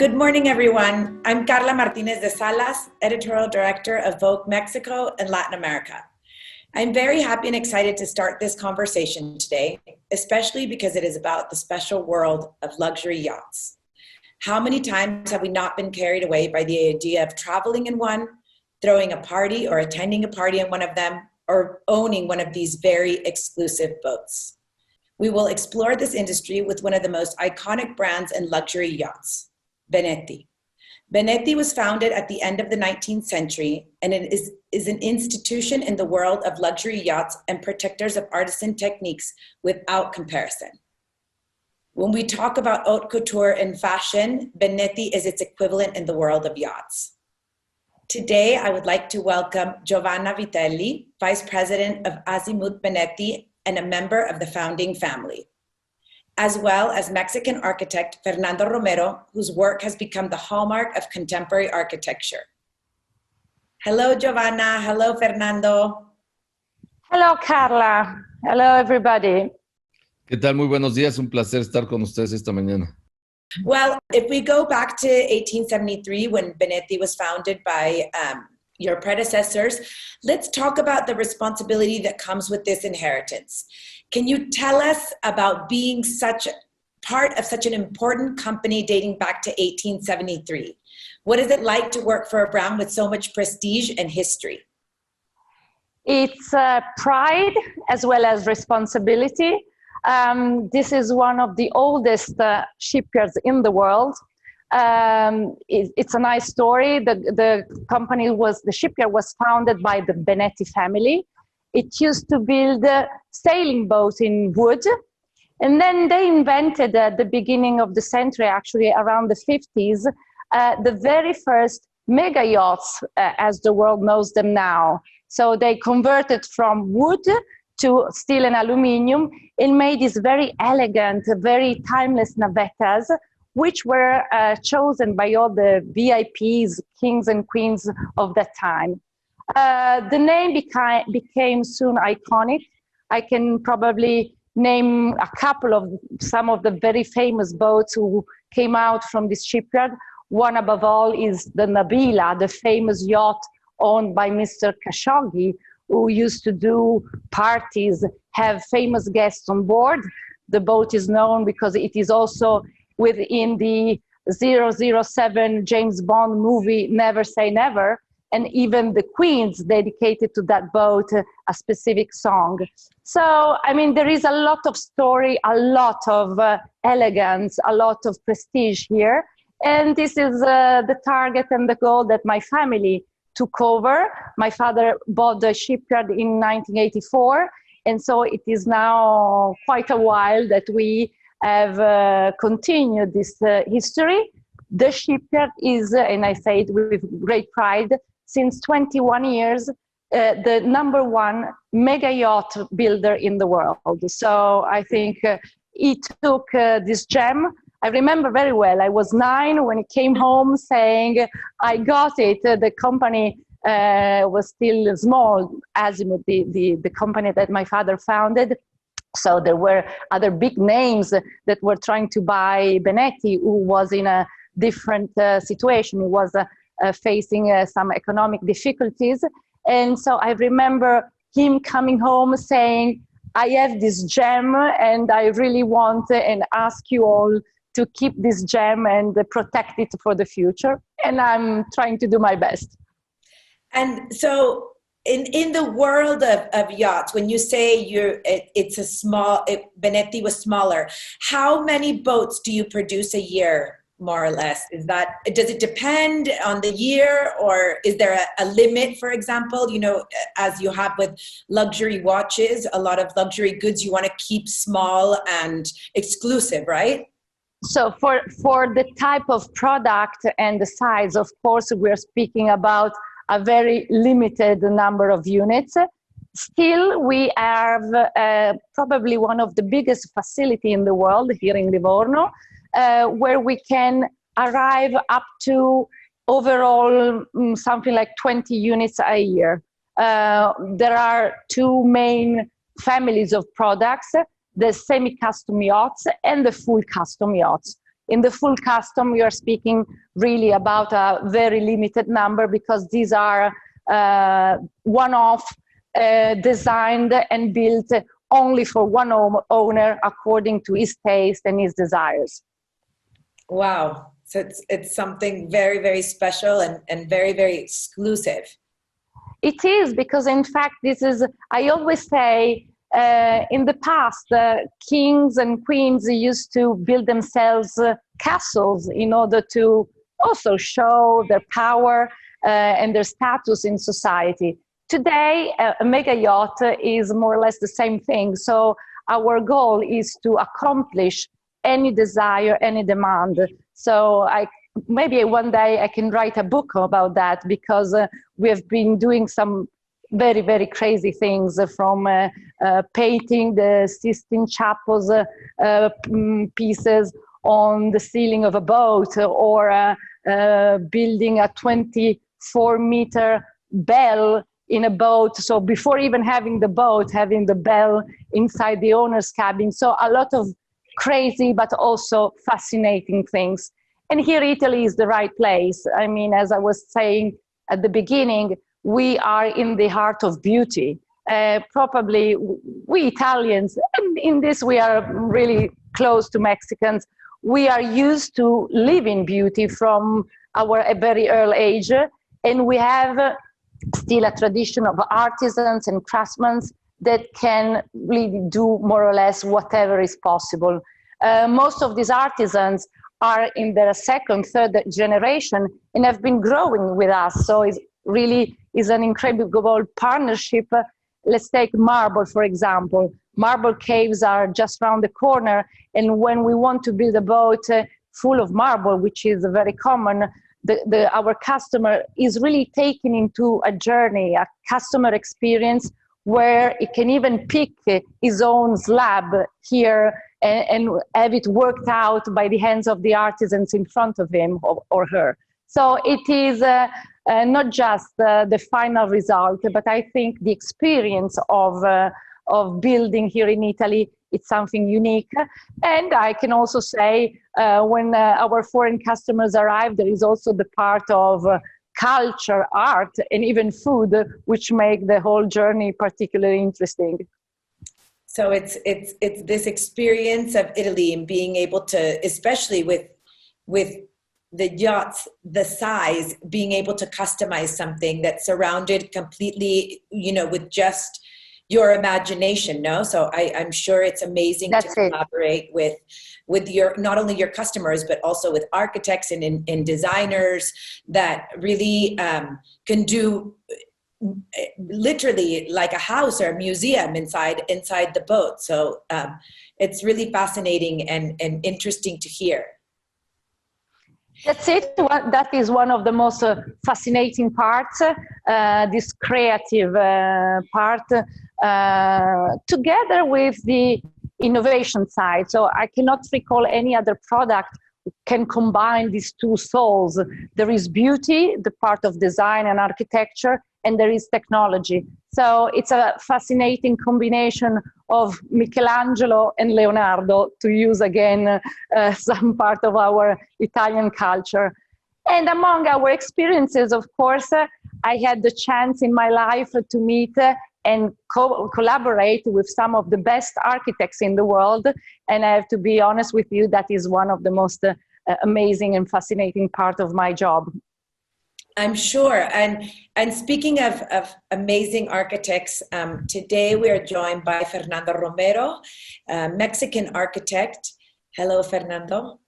Good morning, everyone. I'm Karla Martinez de Salas, Editorial Director of Vogue Mexico and Latin America. I'm very happy and excited to start this conversation today, especially because it is about the special world of luxury yachts. How many times have we not been carried away by the idea of traveling in one, throwing a party or attending a party in one of them, or owning one of these very exclusive boats? We will explore this industry with one of the most iconic brands in luxury yachts, Benetti. Benetti was founded at the end of the 19th century, and it is an institution in the world of luxury yachts and protectors of artisan techniques without comparison. When we talk about haute couture and fashion, Benetti is its equivalent in the world of yachts. Today, I would like to welcome Giovanna Vitelli, Vice President of Azimut Benetti and a member of the founding family, as well as Mexican architect Fernando Romero, whose work has become the hallmark of contemporary architecture. Hello, Giovanna. Hello, Fernando. Hello, Karla. Hello, everybody. ¿Qué tal? Muy buenos días. Un placer estar con ustedes esta mañana. Well, if we go back to 1873, when Benetti was founded by your predecessors, let's talk about the responsibility that comes with this inheritance. Can you tell us about being such part of such an important company dating back to 1873? What is it like to work for a brand with so much prestige and history? It's pride as well as responsibility. This is one of the oldest shipyards in the world. It's a nice story. The shipyard was founded by the Benetti family. It used to build sailing boats in wood. And then they invented at the beginning of the century, actually around the 50s, the very first mega yachts as the world knows them now. So they converted from wood to steel and aluminum and made these very elegant, very timeless navettas, which were chosen by all the VIPs, kings and queens of that time. The name became soon iconic. I can probably name a couple of some of the very famous boats who came out from this shipyard. One above all is the Nabila, the famous yacht owned by Mr. Khashoggi, who used to do parties, have famous guests on board. The boat is known because it is also within the 007 James Bond movie, Never Say Never, and even the Queens dedicated to that boat a specific song. So, I mean, there is a lot of story, a lot of elegance, a lot of prestige here. And this is the target and the goal that my family took over. My father bought the shipyard in 1984. And so it is now quite a while that we have continued this history. The shipyard is, and I say it with great pride, since 21 years, the #1 mega yacht builder in the world. So I think he took this gem. I remember very well, I was 9 when he came home saying, I got it. The company was still small, Azimut, the company that my father founded. So there were other big names that were trying to buy Benetti, who was in a different situation. He was facing some economic difficulties. And so I remember him coming home saying, I have this gem and I really want and ask you all to keep this gem and protect it for the future. And I'm trying to do my best. And so in the world of yachts, when you say Benetti was smaller, how many boats do you produce a year, more or less? Does it depend on the year, or is there a limit, for example, as you have with luxury watches, a lot of luxury goods you want to keep small and exclusive, right? So for the type of product and the size, of course, we're speaking about a very limited number of units. Still, we have probably one of the biggest facility in the world here in Livorno, where we can arrive up to overall something like 20 units a year. There are two main families of products, the semi-custom yachts and the full custom yachts. In the full custom, we are speaking really about a very limited number, because these are one-off, designed and built only for one owner according to his taste and his desires. Wow. So it's something very, very special and very, very exclusive. It is, because in fact, this is, I always say, in the past, kings and queens used to build themselves castles in order to also show their power and their status in society. Today, a mega yacht is more or less the same thing. So our goal is to accomplish any desire, any demand. So maybe one day I can write a book about that, because we have been doing some very, very crazy things, from painting the Sistine Chapel's pieces on the ceiling of a boat, or building a 24-meter bell in a boat. So before even having the boat, having the bell inside the owner's cabin. So a lot of crazy, but also fascinating things. And here Italy is the right place. I mean, as I was saying at the beginning, we are in the heart of beauty. Probably we Italians, and in this we are really close to Mexicans, we are used to live in beauty from our very early age. And we have still a tradition of artisans and craftsmen that can really do more or less whatever is possible. Most of these artisans are in their second, third generation and have been growing with us. So it really is an incredible partnership. Let's take marble, for example. Marble caves are just around the corner. And when we want to build a boat full of marble, which is very common, our customer is really taken into a journey, a customer experience, where he can even pick his own slab here and have it worked out by the hands of the artisans in front of him or her. So it is not just the final result, but I think the experience of building here in Italy, it's something unique. And I can also say, when our foreign customers arrive, there is also the part of culture, art, and even food, which make the whole journey particularly interesting. So it's this experience of Italy and being able to, especially with the yachts, the size, being able to customize something that's surrounded completely, with just your imagination, no? So I'm sure it's amazing to collaborate with your, not only your customers, but also with architects and designers that really can do literally like a house or a museum inside the boat. So it's really fascinating and interesting to hear. That's it. That is one of the most fascinating parts, this creative part, together with the innovation side. So I cannot recall any other product can combine these two souls. There is beauty, the part of design and architecture, and there is technology. So it's a fascinating combination of Michelangelo and Leonardo, to use again some part of our Italian culture. And among our experiences, of course, I had the chance in my life to meet and collaborate with some of the best architects in the world. And I have to be honest with you, that is one of the most amazing and fascinating part of my job. I'm sure. And speaking of amazing architects, today we are joined by Fernando Romero, Mexican architect. Hello, Fernando.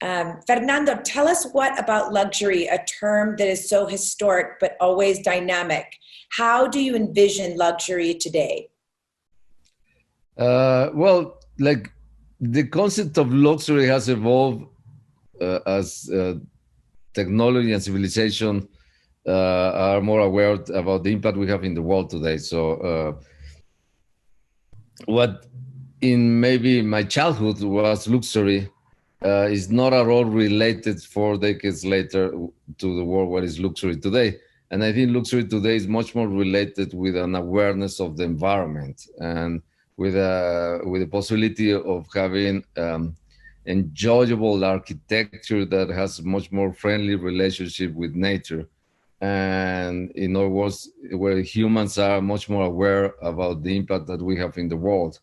Fernando, tell us what about luxury, a term that is so historic but always dynamic. How do you envision luxury today? Well, like the concept of luxury has evolved as technology and civilization are more aware about the impact we have in the world today. So what in maybe my childhood was luxury is not at all related 4 decades later to the world what is luxury today. And I think luxury today is much more related with an awareness of the environment and with the possibility of having enjoyable architecture that has much more friendly relationship with nature. And in other words, where humans are much more aware about the impact that we have in the world.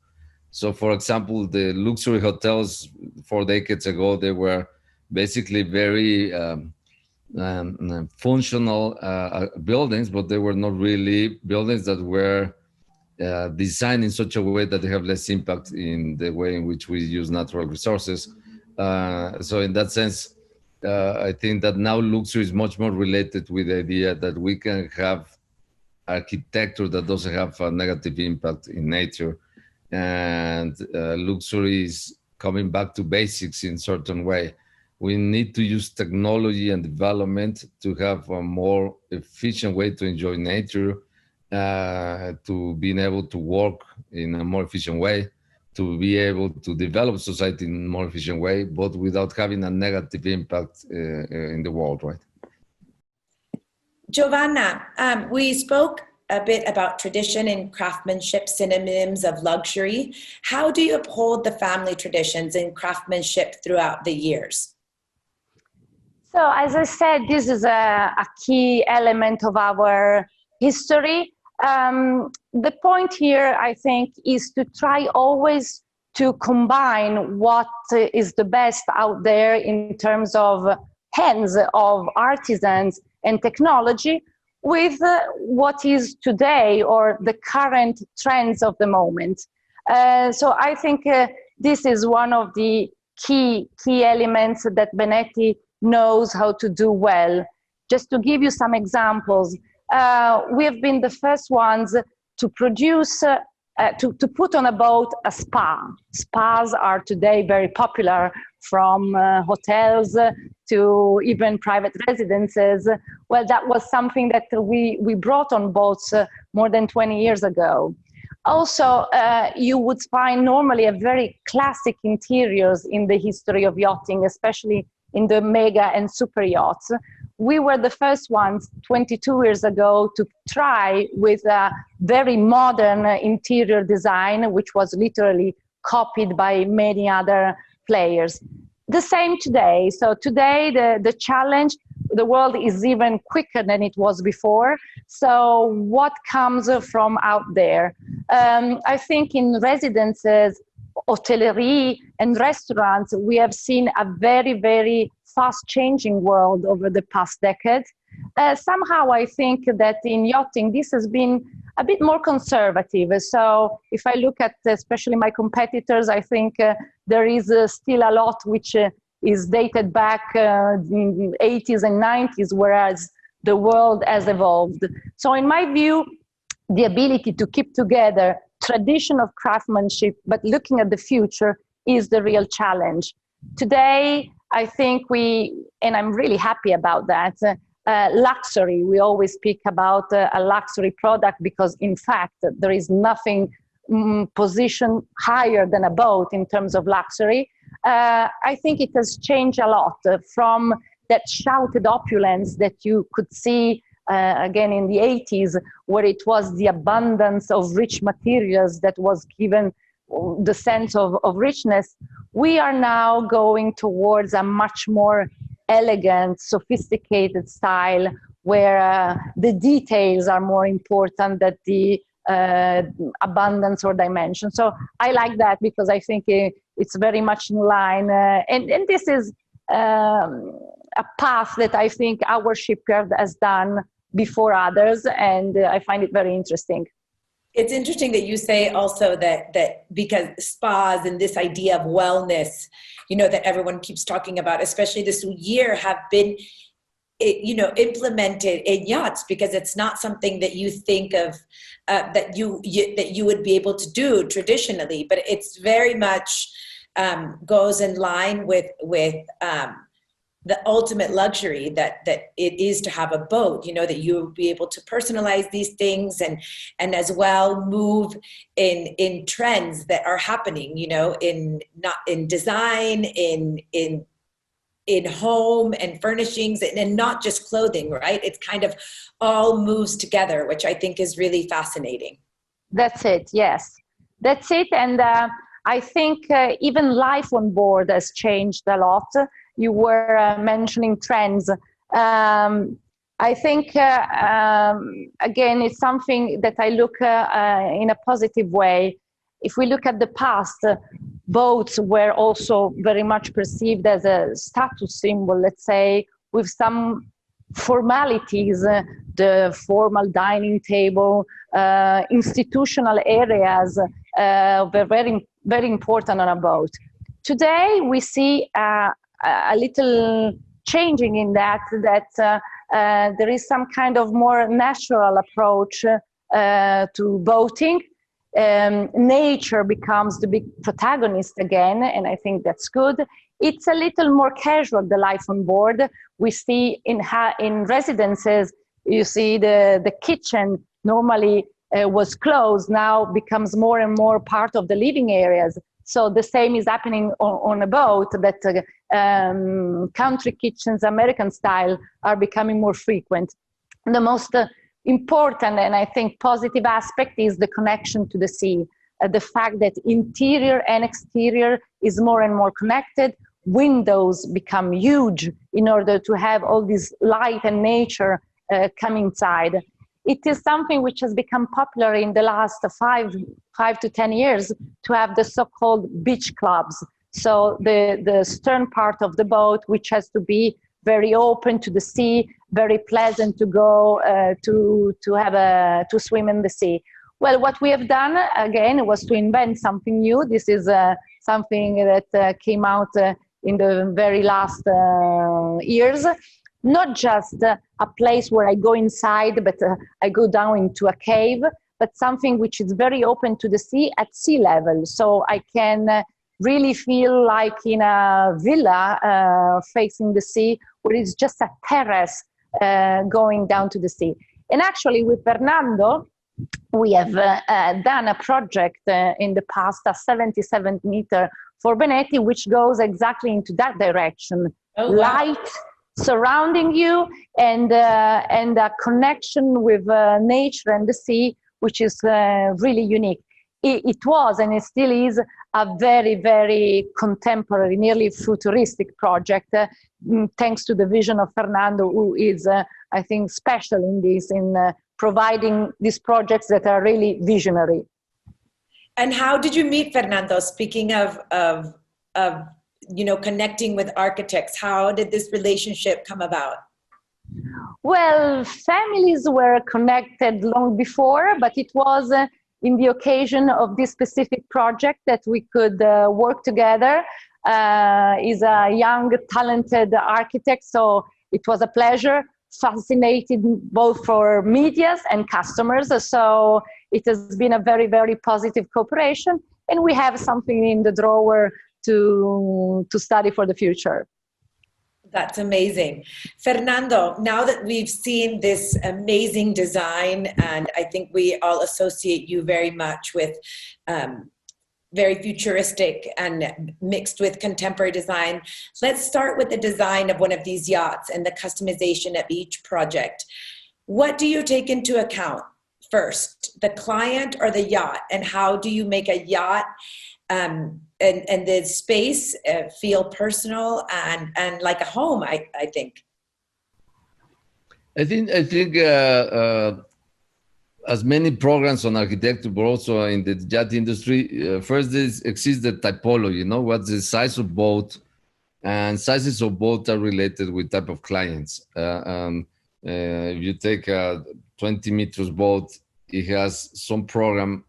So for example, the luxury hotels 4 decades ago, they were basically very functional buildings, but they were not really buildings that were designed in such a way that they have less impact in the way in which we use natural resources. So in that sense, I think that now luxury is much more related with the idea that we can have architecture that doesn't have a negative impact in nature. And luxury is coming back to basics in certain way. We need to use technology and development to have a more efficient way to enjoy nature, to being able to work in a more efficient way, to be able to develop society in a more efficient way, but without having a negative impact in the world, right? Giovanna, we spoke a bit about tradition and craftsmanship, synonyms of luxury. How do you uphold the family traditions and craftsmanship throughout the years? So as I said, this is a key element of our history. The point here, I think, is to try always to combine what is the best out there in terms of hands of artisans and technology with what is today or the current trends of the moment. So I think this is one of the key elements that Benetti knows how to do well. Just to give you some examples, we have been the first ones to produce, to put on a boat a spa. Spas are today very popular, from hotels to even private residences. Well, that was something that we brought on boats more than 20 years ago. Also, you would find normally a very classic interiors in the history of yachting, especially in the mega and super yachts. We were the first ones 22 years ago to try with a very modern interior design, which was literally copied by many other players. The same today. So today, the challenge, the world is even quicker than it was before. So what comes from out there? I think in residences, hotellerie and restaurants, we have seen a very, very fast changing world over the past decade. Somehow I think that in yachting, this has been a bit more conservative. So if I look at especially my competitors, I think there is still a lot which is dated back in the 80s and 90s, whereas the world has evolved. So in my view, the ability to keep together tradition of craftsmanship, but looking at the future is the real challenge. Today, I think and I'm really happy about that, luxury, we always speak about a luxury product because in fact, there is nothing positioned higher than a boat in terms of luxury. I think it has changed a lot from that shouted opulence that you could see again in the 80s, where it was the abundance of rich materials that was given the sense of richness. We are now going towards a much more elegant, sophisticated style where the details are more important than the abundance or dimension. So I like that because I think it's very much in line. And this is a path that I think our shipyard has done before others, and I find it very interesting. It's interesting that you say also that because spas and this idea of wellness, that everyone keeps talking about, especially this year, have been, implemented in yachts, because it's not something that you think of that you would be able to do traditionally, but it's very much goes in line with the ultimate luxury that it is to have a boat, that you'll be able to personalize these things and as well move in trends that are happening, in design, in home and furnishings, and not just clothing, right? It's kind of all moves together, which I think is really fascinating. That's it. Yes, that's it. And I think even life on board has changed a lot. You were mentioning trends. I think, again, it's something that I look in a positive way. If we look at the past, boats were also very much perceived as a status symbol, let's say, with some formalities, the formal dining table, institutional areas were very, very important on a boat. Today, we see a little changing in that there is some kind of more natural approach to boating. Nature becomes the big protagonist again, and I think that's good. It's a little more casual, the life on board. We see in residences, you see the kitchen normally was closed, now becomes more and more part of the living areas. So the same is happening on a boat, that country kitchens, American style, are becoming more frequent. The most important and I think positive aspect is the connection to the sea. The fact that interior and exterior is more and more connected. Windows become huge in order to have all this light and nature come inside. It is something which has become popular in the last 5 to 10 years to have the so-called beach clubs. So the stern part of the boat, which has to be very open to the sea, very pleasant to go to swim in the sea. Well, what we have done again was to invent something new. This is something that came out in the very last years. Not just a place where I go inside, but I go down into a cave, but something which is very open to the sea at sea level. So I can really feel like in a villa facing the sea, where it's just a terrace going down to the sea. And actually with Fernando, we have done a project in the past, a 77-meter for Benetti, which goes exactly into that direction. Oh, wow. Light surrounding you and a connection with nature and the sea, which is really unique. It was and it still is a very, very contemporary, nearly futuristic project, thanks to the vision of Fernando, who is, I think, special in this, in providing these projects that are really visionary. And how did you meet Fernando? Speaking of connecting with architects, how did this relationship come about? Well, families were connected long before, but it was in the occasion of this specific project that we could work together. He's a young, talented architect, so it was a pleasure, fascinated both for medias and customers. So it has been a very, very positive cooperation, and we have something in the drawer to study for the future. That's amazing. Fernando, now that we've seen this amazing design, and I think we all associate you very much with very futuristic and mixed with contemporary design, let's start with the design of one of these yachts and the customization of each project. What do you take into account first, the client or the yacht? And how do you make a yacht and the space feel personal and like a home, I think? I think as many programs on architecture, but also in the yacht industry, first exists the typology, what's the size of boat, and sizes of boat are related with type of clients. If you take a 20 meters boat, it has some program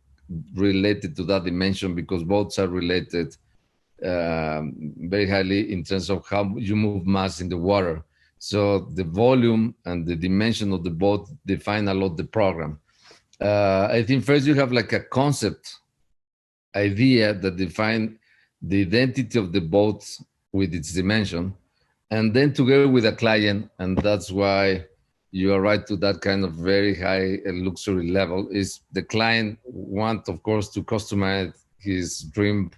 related to that dimension because boats are related very highly in terms of how you move mass in the water. So the volume and the dimension of the boat define a lot the program. I think first you have like a concept idea that define the identity of the boat with its dimension, and then together with a client, and that's why you are right to that kind of very high luxury level, is the client want, of course, to customize his dream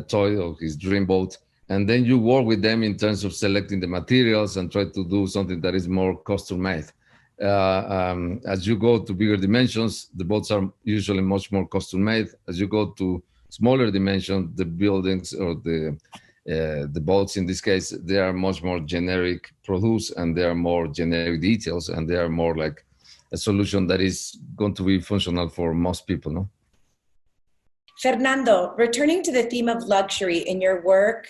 toy or his dream boat. And then you work with them in terms of selecting the materials and try to do something that is more custom made. As you go to bigger dimensions, the boats are usually much more custom made. As you go to smaller dimension, the buildings or the boats in this case, they are much more generic produce, and they are more generic details, and they are more like a solution that is going to be functional for most people, no? Fernando, returning to the theme of luxury in your work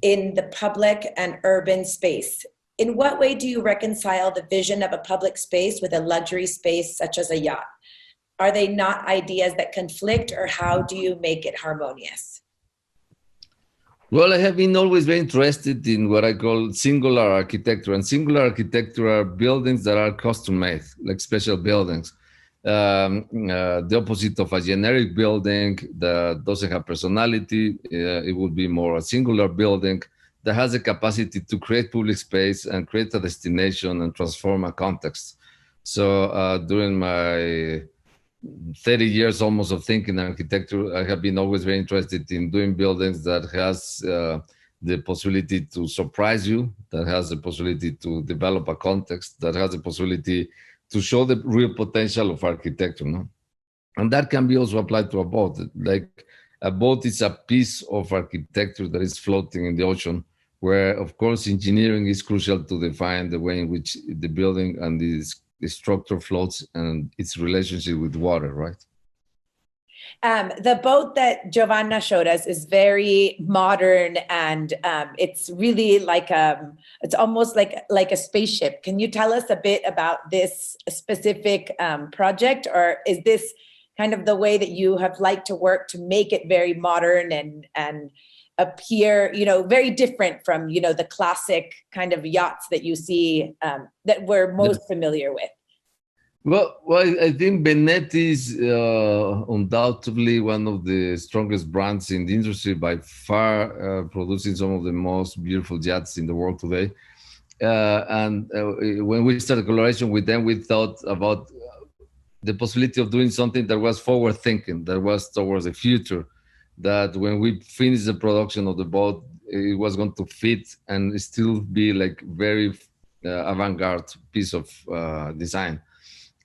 in the public and urban space, in what way do you reconcile the vision of a public space with a luxury space such as a yacht? Are they not ideas that conflict, or how do you make it harmonious? Well, I have been always very interested in what I call singular architecture. And singular architecture are buildings that are custom made, like special buildings. The opposite of a generic building that doesn't have personality, it would be more a singular building that has the capacity to create public space and create a destination and transform a context. So during my 30 years almost of thinking architecture, I have been always very interested in doing buildings that has the possibility to surprise you, that has the possibility to develop a context, that has the possibility to show the real potential of architecture, no? And that can be also applied to a boat. Like a boat is a piece of architecture that is floating in the ocean, where of course engineering is crucial to define the way in which the building and the structure floats and its relationship with water, right? The boat that Giovanna showed us is very modern, and it's really like it's almost like a spaceship. Can you tell us a bit about this specific project, or is this kind of the way that you have liked to work to make it very modern and appear, you know, very different from, you know, the classic kind of yachts that you see that we're most familiar with? Well, I think Benetti is undoubtedly one of the strongest brands in the industry by far, producing some of the most beautiful yachts in the world today. When we started collaboration with them, we thought about the possibility of doing something that was forward thinking, that was towards the future, that when we finished the production of the boat, it was going to fit and still be like very avant-garde piece of design.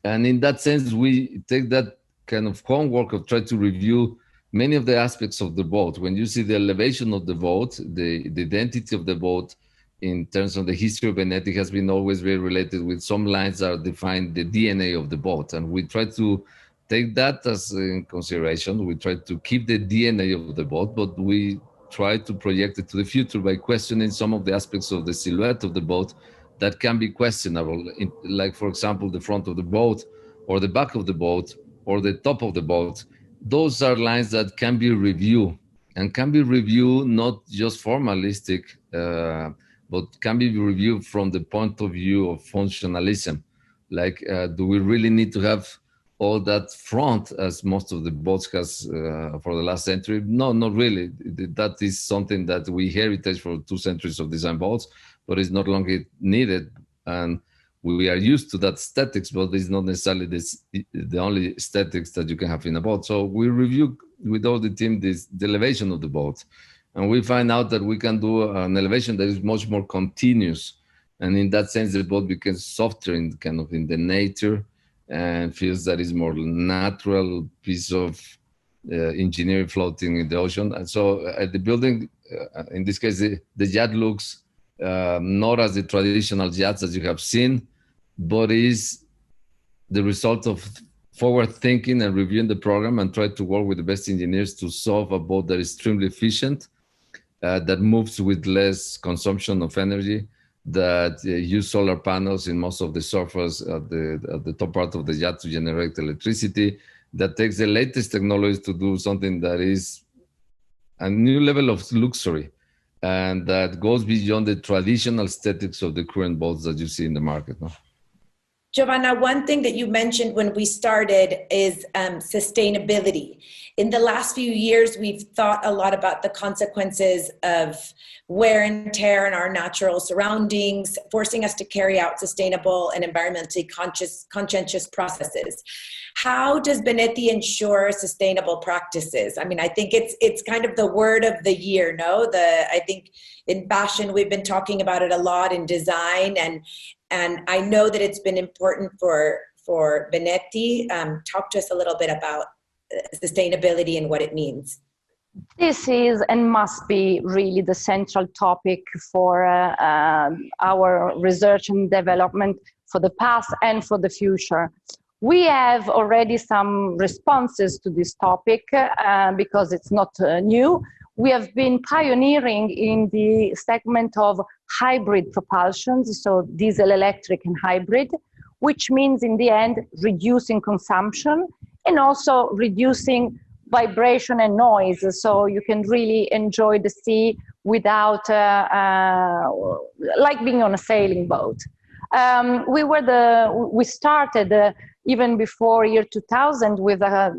And in that sense, we take that kind of homework of try to review many of the aspects of the boat. When you see the elevation of the boat, the identity of the boat in terms of the history of Benetti has been always very related with some lines that define the DNA of the boat. And we try to take that as in consideration. We try to keep the DNA of the boat, but we try to project it to the future by questioning some of the aspects of the silhouette of the boat that can be questionable, like, for example, the front of the boat or the back of the boat or the top of the boat. Those are lines that can be reviewed, and can be reviewed not just formalistic, but can be reviewed from the point of view of functionalism. Like, do we really need to have all that front as most of the boats has for the last century? No, not really. That is something that we heritage for 2 centuries of design boats, but it's no longer needed. And we are used to that aesthetics, but it's not necessarily the only aesthetics that you can have in a boat. So we review with all the team the elevation of the boat. And we find out that we can do an elevation that is much more continuous. And in that sense, the boat becomes softer in kind of in the nature, and feels that is more natural piece of engineering floating in the ocean. And so the building, in this case, the yacht looks not as the traditional yachts that you have seen, but is the result of forward thinking and reviewing the program and try to work with the best engineers to solve a boat that is extremely efficient, that moves with less consumption of energy, that use solar panels in most of the surface at the top part of the yacht to generate electricity, that takes the latest technology to do something that is a new level of luxury, and that goes beyond the traditional aesthetics of the current boats that you see in the market. No? Giovanna, one thing that you mentioned when we started is sustainability. In the last few years, we've thought a lot about the consequences of wear and tear in our natural surroundings, forcing us to carry out sustainable and environmentally conscientious processes. How does Benetti ensure sustainable practices? I mean, I think it's kind of the word of the year, no? I think in fashion, we've been talking about it a lot, in design, and I know that it's been important for Benetti. Talk to us a little bit about sustainability and what it means. This is and must be really the central topic for our research and development for the past and for the future. We have already some responses to this topic because it's not new. We have been pioneering in the segment of hybrid propulsion, so diesel, electric, and hybrid, which means in the end reducing consumption and also reducing vibration and noise, so you can really enjoy the sea without like being on a sailing boat. We started even before year 2000 with a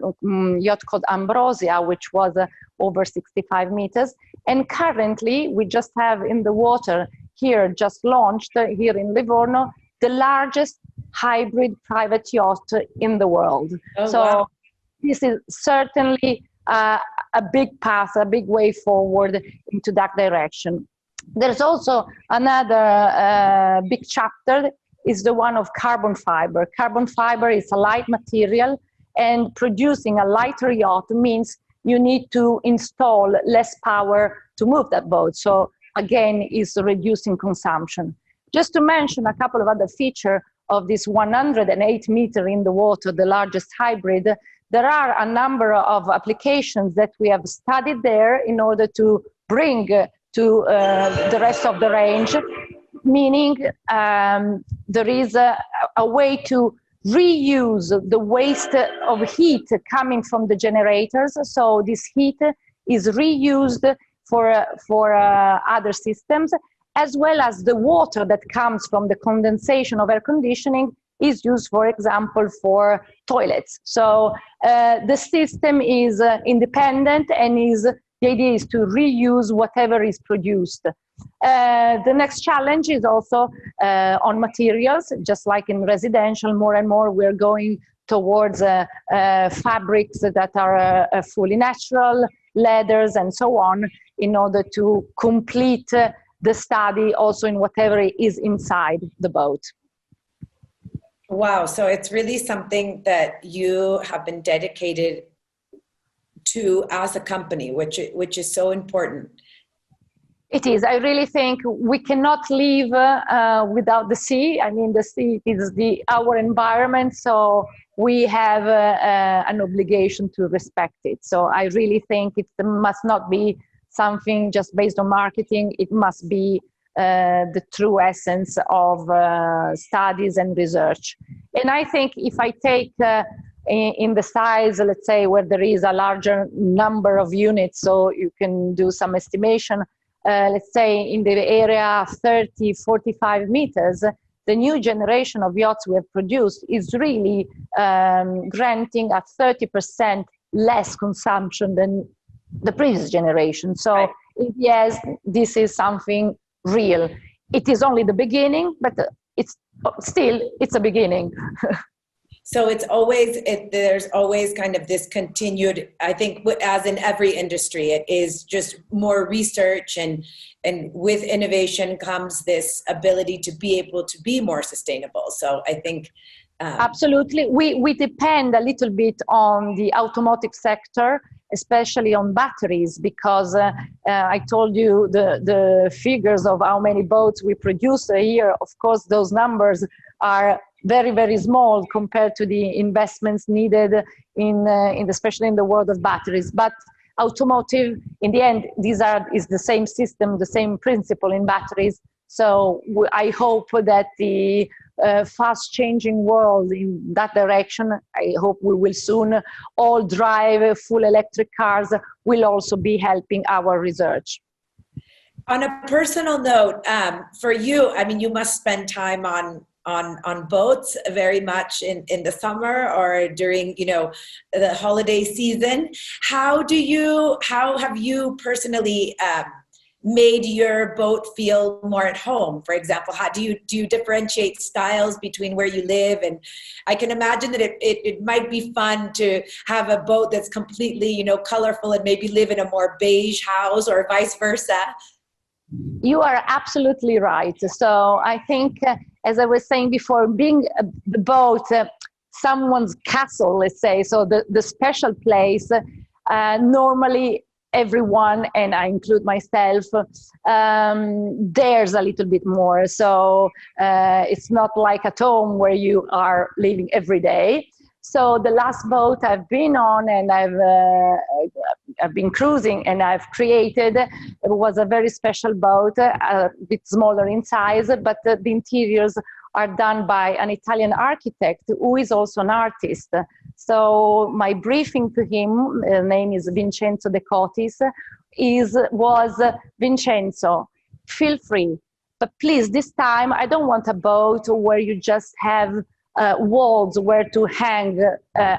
yacht called Ambrosia, which was over 65 meters, and currently we just have in the water here, just launched here in Livorno, the largest hybrid private yacht in the world. Wow. This is certainly a big path, a big way forward into that direction. There's also another big chapter, is the one of carbon fiber. Carbon fiber is a light material, and producing a lighter yacht means you need to install less power to move that boat. So again, is reducing consumption. Just to mention a couple of other features of this 108 meter in the water, the largest hybrid, there are a number of applications that we have studied there in order to bring to the rest of the range, meaning there is a way to reuse the waste of heat coming from the generators. So this heat is reused for other systems, as well as the water that comes from the condensation of air conditioning is used, for example, for toilets. So the system is independent, and the idea is to reuse whatever is produced. The next challenge is also on materials. Just like in residential, more and more we're going towards fabrics that are fully natural, leathers and so on, in order to complete the study also in whatever is inside the boat. Wow, so it's really something that you have been dedicated to as a company, which is so important. It is. I really think we cannot live without the sea. I mean, the sea is our environment, so we have an obligation to respect it. So I really think it must not be something just based on marketing. It must be the true essence of studies and research. And I think if I take in the size, let's say, where there is a larger number of units, so you can do some estimation, let's say in the area 30, 45 meters, the new generation of yachts we have produced is really granting a 30% less consumption than the previous generation. So right. Yes, this is something real. It is only the beginning, but it's a beginning. So there's always kind of this continued, I think, as in every industry, it is just more research, and with innovation comes this ability to be able to be more sustainable. So I think absolutely, we depend a little bit on the automotive sector, especially on batteries, because I told you the figures of how many boats we produce a year. Of course, those numbers are very, very small compared to the investments needed especially in the world of batteries. But automotive, in the end, is the same system, the same principle in batteries. So I hope that the fast changing world in that direction, I hope we will soon all drive full electric cars, will also be helping our research. On a personal note, for you, I mean, you must spend time on boats very much in the summer or during, the holiday season. How have you personally made your boat feel more at home? For example, how do you differentiate styles between where you live? And I can imagine that it might be fun to have a boat that's completely, colorful and maybe live in a more beige house, or vice versa. You are absolutely right. So I think, as I was saying before, being the boat, someone's castle, let's say, so the special place, normally everyone, and I include myself, there's a little bit more. So it's not like at home where you are living every day. So the last boat I've been on, and I've been cruising, and I've created, it was a very special boat, a bit smaller in size, but the interiors are done by an Italian architect who is also an artist. So my briefing to him, his name is Vincenzo De Cotis, was Vincenzo, feel free, but please, this time I don't want a boat where you just have walls where to hang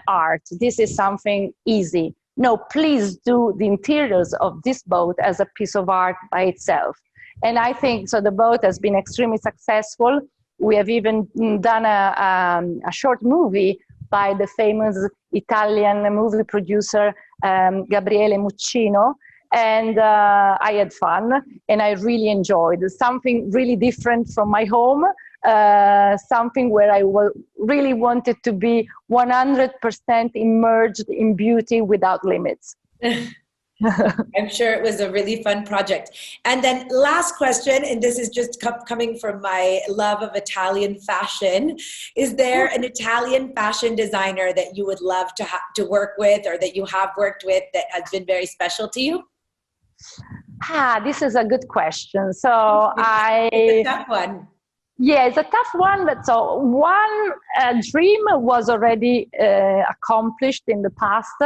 art. This is something easy. No, please do the interiors of this boat as a piece of art by itself. And I think so the boat has been extremely successful. We have even done a short movie by the famous Italian movie producer Gabriele Muccino, and I had fun and I really enjoyed something really different from my home, something where I really wanted to be 100% immersed in beauty without limits. I'm sure it was a really fun project. And then last question, and this is just coming from my love of Italian fashion. Is there an Italian fashion designer that you would love to work with, or that you have worked with, that has been very special to you? This is a good question. So it's a tough one. Yeah, it's a tough one. But so one dream was already accomplished in the past.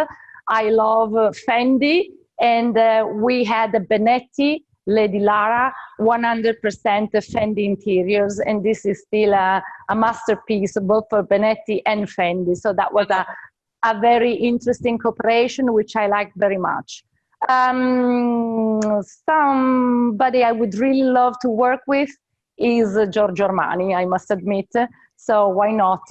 I love Fendi, and we had the Benetti, Lady Lara, 100% Fendi interiors, and this is still a masterpiece both for Benetti and Fendi. So that was a very interesting cooperation, which I liked very much. Somebody I would really love to work with is Giorgio Armani, I must admit. So why not?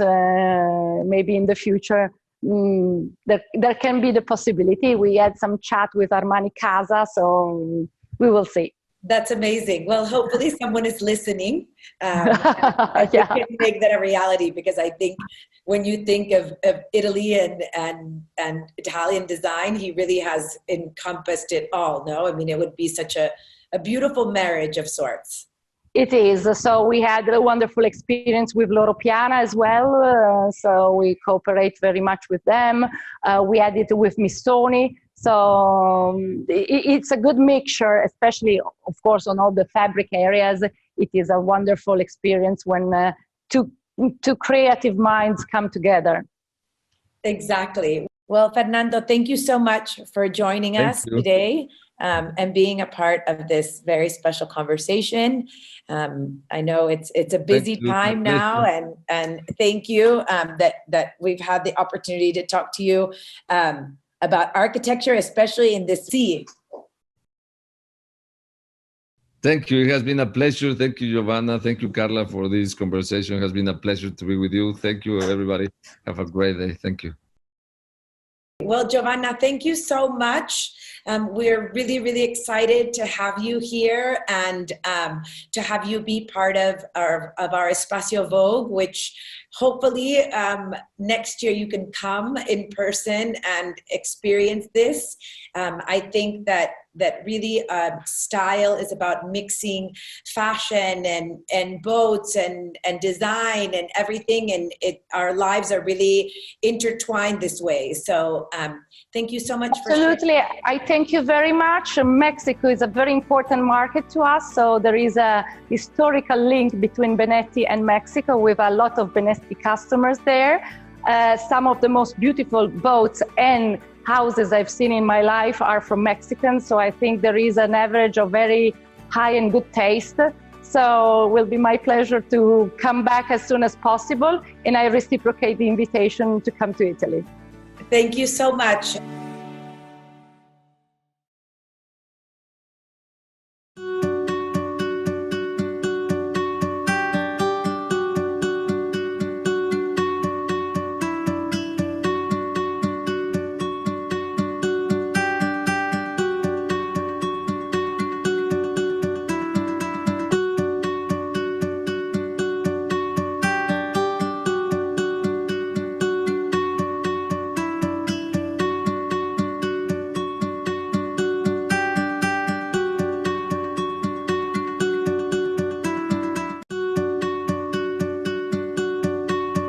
Maybe in the future, there can be the possibility. We had some chat with Armani Casa, so we will see. That's amazing. Well, hopefully someone is listening. I can make that a reality, because I think when you think of Italy and Italian design, he really has encompassed it all. No, I mean, it would be such a beautiful marriage of sorts. It is. So we had a wonderful experience with Loro Piana as well. So we cooperate very much with them. We had it with Missoni. So it's a good mixture, especially, of course, on all the fabric areas. It is a wonderful experience when two creative minds come together. Exactly. Well, Fernando, thank you so much for joining us today. And being a part of this very special conversation. I know it's a busy time now, and thank you that we've had the opportunity to talk to you about architecture, especially in this sea. Thank you. It has been a pleasure. Thank you, Giovanna. Thank you, Karla, for this conversation. It has been a pleasure to be with you. Thank you, everybody. Have a great day. Thank you. Well, Giovanna, thank you so much. We're really, really excited to have you here and to have you be part of our Espacio Vogue, which hopefully next year you can come in person and experience this. I think that really style is about mixing fashion and boats and design and everything, and our lives are really intertwined this way. So thank you so much. Absolutely. I thank you very much. Mexico is a very important market to us, so there is a historical link between Benetti and Mexico with a lot of Benetti customers there. Some of the most beautiful boats and houses I've seen in my life are from Mexicans, so I think there is an average of very high and good taste. So it will be my pleasure to come back as soon as possible, and I reciprocate the invitation to come to Italy. Thank you so much.